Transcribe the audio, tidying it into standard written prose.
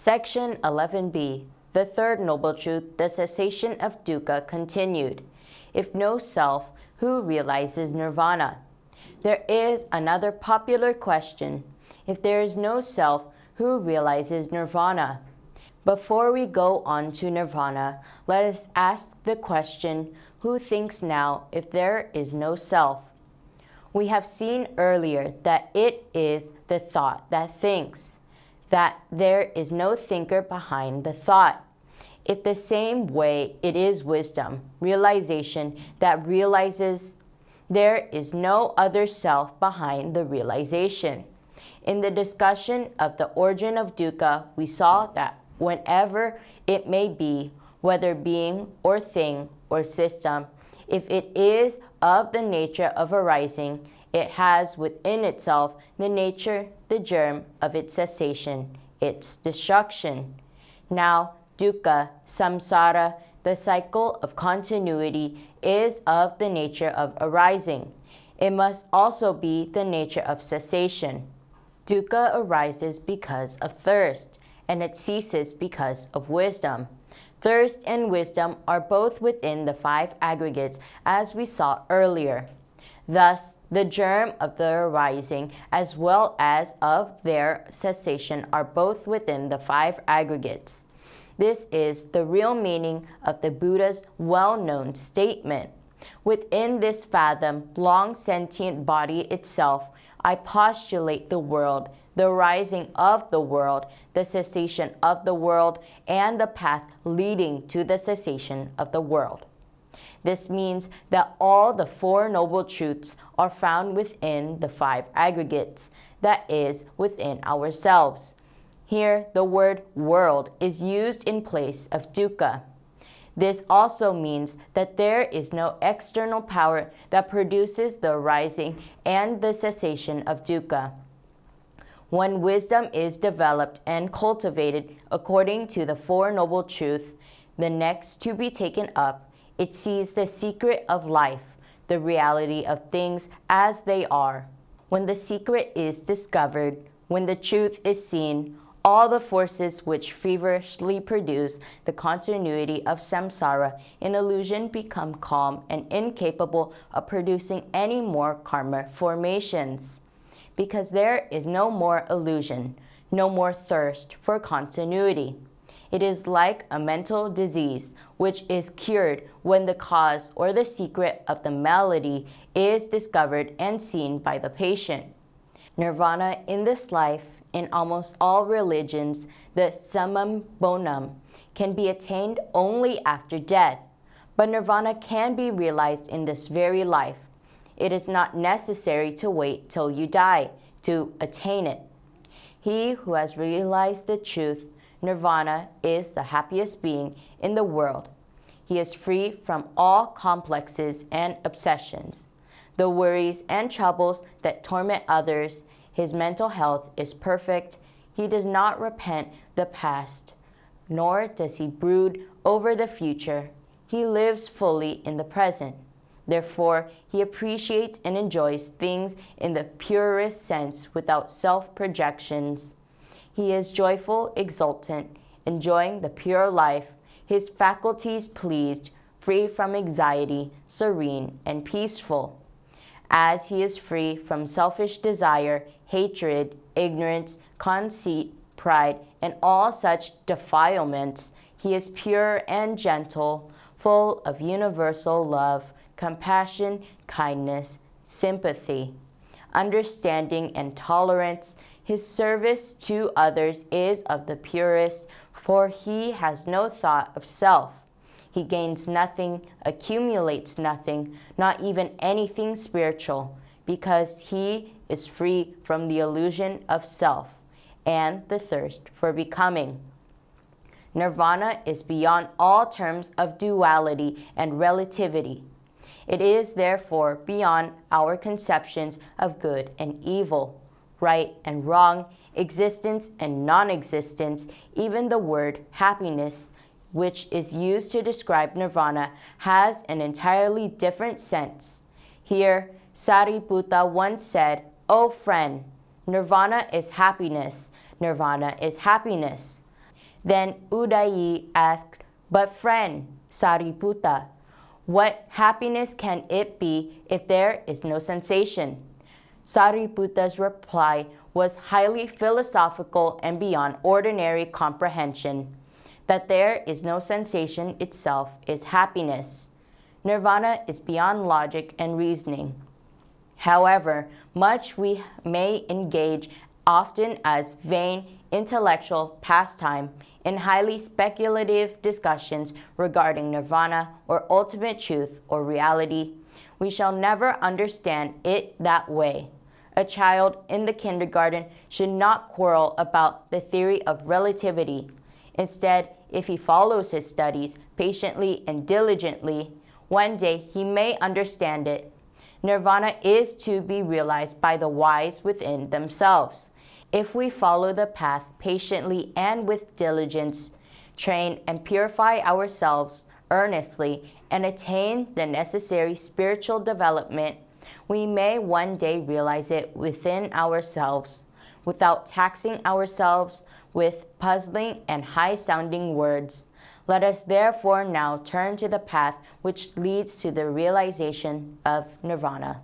Section 11b, the third noble truth, the cessation of dukkha, continued. If no self, who realizes nirvana? There is another popular question. If there is no self, who realizes nirvana? Before we go on to nirvana, let us ask the question, who thinks now if there is no self? We have seen earlier that it is the thought that thinks, that there is no thinker behind the thought. If the same way it is wisdom, realization, that realizes, there is no other self behind the realization. In the discussion of the origin of dukkha, we saw that whenever it may be, whether being or thing or system, if it is of the nature of arising, it has within itself the nature, the germ of its cessation, its destruction. Now, dukkha, samsara, the cycle of continuity, is of the nature of arising. It must also be the nature of cessation. Dukkha arises because of thirst, and it ceases because of wisdom. Thirst and wisdom are both within the five aggregates, as we saw earlier. Thus, the germ of their arising as well as of their cessation are both within the five aggregates. This is the real meaning of the Buddha's well-known statement. Within this fathom, long sentient body itself, I postulate the world, the arising of the world, the cessation of the world, and the path leading to the cessation of the world. This means that all the Four Noble Truths are found within the five aggregates, that is, within ourselves. Here, the word world is used in place of dukkha. This also means that there is no external power that produces the arising and the cessation of dukkha. When wisdom is developed and cultivated according to the Four Noble Truths, the next to be taken up, it sees the secret of life, the reality of things as they are. When the secret is discovered, when the truth is seen, all the forces which feverishly produce the continuity of samsara in illusion become calm and incapable of producing any more karma formations. Because there is no more illusion, no more thirst for continuity. It is like a mental disease, which is cured when the cause or the secret of the malady is discovered and seen by the patient. Nirvana in this life, in almost all religions, the summum bonum, can be attained only after death. But nirvana can be realized in this very life. It is not necessary to wait till you die to attain it. He who has realized the truth, nirvana, is the happiest being in the world. He is free from all complexes and obsessions, the worries and troubles that torment others. His mental health is perfect. He does not repent the past, nor does he brood over the future. He lives fully in the present. Therefore, he appreciates and enjoys things in the purest sense without self-projections. He is joyful, exultant, enjoying the pure life, his faculties pleased, free from anxiety, serene, and peaceful. As he is free from selfish desire, hatred, ignorance, conceit, pride, and all such defilements, he is pure and gentle, full of universal love, compassion, kindness, sympathy, understanding, and tolerance. His service to others is of the purest, for he has no thought of self. He gains nothing, accumulates nothing, not even anything spiritual, because he is free from the illusion of self and the thirst for becoming. Nirvana is beyond all terms of duality and relativity. It is therefore beyond our conceptions of good and evil, right and wrong, existence and non-existence. Even the word happiness, which is used to describe nirvana, has an entirely different sense. Here, Sariputta once said, "O friend, nirvana is happiness. Nirvana is happiness." Then Udayi asked, "But friend, Sariputta, what happiness can it be if there is no sensation?" Sariputta's reply was highly philosophical and beyond ordinary comprehension. That there is no sensation itself is happiness. Nirvana is beyond logic and reasoning. However much we may engage, often as vain intellectual pastime, in highly speculative discussions regarding nirvana or ultimate truth or reality, we shall never understand it that way. A child in the kindergarten should not quarrel about the theory of relativity. Instead, if he follows his studies patiently and diligently, one day he may understand it. Nirvana is to be realized by the wise within themselves. If we follow the path patiently and with diligence, train and purify ourselves earnestly, and attain the necessary spiritual development, we may one day realize it within ourselves, without taxing ourselves with puzzling and high-sounding words. Let us therefore now turn to the path which leads to the realization of nirvana.